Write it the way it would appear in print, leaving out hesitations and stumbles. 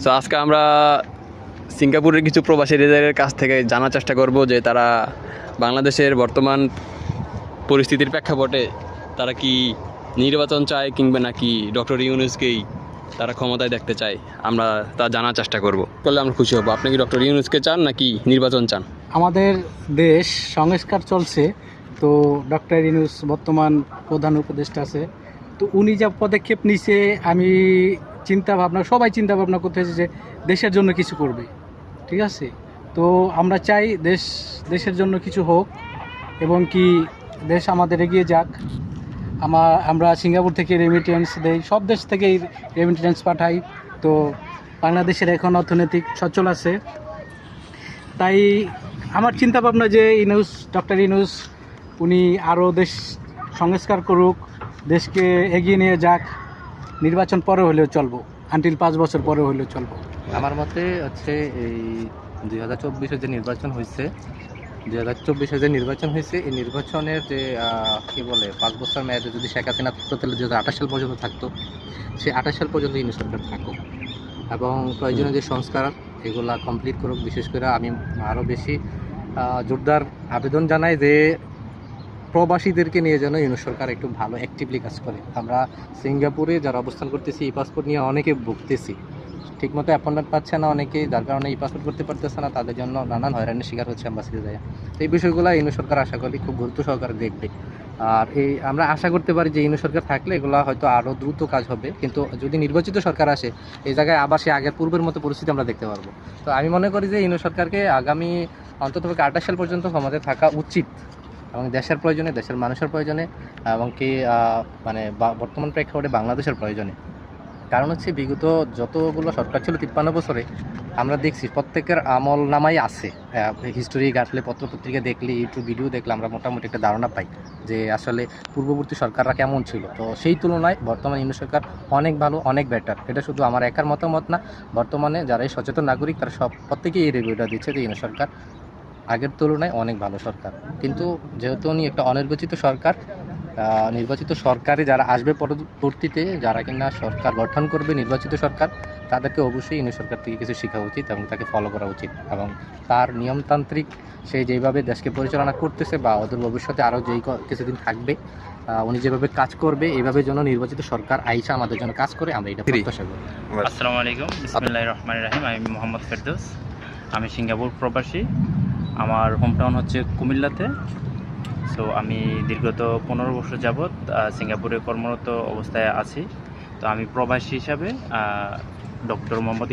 তো আজকে আমরা সিঙ্গাপুরের কিছু প্রবাসীদের কাছ থেকে জানার চেষ্টা করব যে তারা বাংলাদেশের বর্তমান পরিস্থিতির প্রেক্ষাপটে তারা কি নির্বাচন চায় কিংবা নাকি ডক্টর ইউনূসকেই তারা ক্ষমতায় দেখতে চায়। আমরা তা জানার চেষ্টা করব, করলে আমরা খুশি হব। আপনি কি ডক্টর ইউনূসকে চান নাকি নির্বাচন চান? আমাদের দেশ সংস্কার চলছে, তো ডক্টর ইউনূস বর্তমান প্রধান উপদেষ্টা আছে, তো উনি যা পদক্ষেপ নিছে আমি সবাই চিন্তা ভাবনা করতেছে যে দেশের জন্য কিছু করবে, ঠিক আছে। তো আমরা চাই দেশের জন্য কিছু হোক এবং কি দেশ আমাদের এগিয়ে যাক। আমরা সিঙ্গাপুর থেকে রেমিটেন্স দেই, সব দেশ থেকেই রেমিটেন্স পাঠাই। তো বাংলাদেশের এখন অর্থনৈতিক সচ্ছল আছে, তাই আমার চিন্তা ভাবনা যে ডক্টর ইউনূস উনি আরও দেশ সংস্কার করুক, দেশকে এগিয়ে নিয়ে যাক। নির্বাচন পরে হলেও চলবো, আনটিল 5 বছর পরে হলেও চলবো। আমার মতে হচ্ছে এই 2024-এ যে নির্বাচন হয়েছে, এই নির্বাচনের যে কী বলে 5 বছর মেয়াদে যদি শেখ হাসিনা থাকতো তাহলে 2028 সাল পর্যন্ত থাকতো, সেই 28 সাল পর্যন্ত ইউনূস সরকার থাকুক এবং প্রয়োজনীয় যে সংস্কার এগুলা কমপ্লিট করুক। বিশেষ করে আমি আরও বেশি জোরদার আবেদন জানাই যে প্রবাসীদেরকে নিয়ে যেন ইউনূস সরকার একটু ভালো অ্যাক্টিভলি কাজ করে। আমরা সিঙ্গাপুরে যারা অবস্থান করতেছি ই পাসপোর্ট নিয়ে অনেকে ভুগতেছি, ঠিকমতো অ্যাপয়েন্টমেন্ট পাচ্ছে না অনেকে, যার কারণে ই পাসপোর্ট করতে পারতেছে না, তাদের জন্য নানান হয়রানির শিকার হচ্ছে অ্যাম্বাসিতে যায়। এই বিষয়গুলো ইউনূস সরকার আশা করি খুব গুরুত্ব সহকারে দেখবে। আর আমরা আশা করতে পারি যে ইউনূস সরকার থাকলে এগুলো হয়তো আরও দ্রুত কাজ হবে, কিন্তু যদি নির্বাচিত সরকার আসে এই জায়গায় আবার সে আগের পূর্বের মতো পরিস্থিতি আমরা দেখতে পারবো। তো আমি মনে করি যে ইউনূস সরকারকে আগামী অন্ততপক্ষে 28 সাল পর্যন্ত ক্ষমতায় থাকা উচিত এবং দেশের প্রয়োজনে, দেশের মানুষের প্রয়োজনে এবং কি বর্তমান প্রেক্ষাপটে বাংলাদেশের প্রয়োজনে। কারণ হচ্ছে বিগত যতগুলো সরকার ছিল 53 বছরে আমরা দেখছি প্রত্যেকের আমল নামাই আছে। হিস্টোরি ঘাটলে, পত্রপত্রিকা দেখলে, ইউটিউব ভিডিও দেখলে আমরা মোটামুটি একটা ধারণা পাই যে আসলে পূর্ববর্তী সরকাররা কেমন ছিল। তো সেই তুলনায় বর্তমান ইউনূস সরকার অনেক ভালো, অনেক বেটার। এটা শুধু আমার একার মতামত না, বর্তমানে যারা এই সচেতন নাগরিক তারা প্রত্যেকেই এই রিভিউটা দিচ্ছে যে ইউনূস সরকার আগের তুলনায় অনেক ভালো সরকার। কিন্তু যেহেতু উনি একটা অনির্বাচিত সরকার, নির্বাচিত সরকারে যারা আসবে পরবর্তীতে, যারা কিনা সরকার গঠন করবে নির্বাচিত সরকার, তাদেরকে অবশ্যই ইউনূস সরকার থেকে কিছু শেখা উচিত এবং তাকে ফলো করা উচিত এবং তার নিয়মতান্ত্রিক সে যেভাবে দেশকে পরিচালনা করতেছে বা ওদের ভবিষ্যতে আরও যেই কিছুদিন থাকবে উনি যেভাবে কাজ করবে এইভাবে যেন নির্বাচিত সরকার আইসা আমাদের জন্য কাজ করে, আমরা এটা প্রত্যাশা করি। আসসালামু আলাইকুম, বিসমিল্লাহির রহমানির রহিম। আমি মোহাম্মদ ফেরদৌস, আমি সিঙ্গাপুর প্রবাসী। আমার হোম টাউন হচ্ছে কুমিল্লাতে। সো আমি দীর্ঘত 15 বছর যাবৎ সিঙ্গাপুরে কর্মরত অবস্থায় আছি। তো আমি প্রবাসী হিসাবে ডক্টর মোহাম্মদ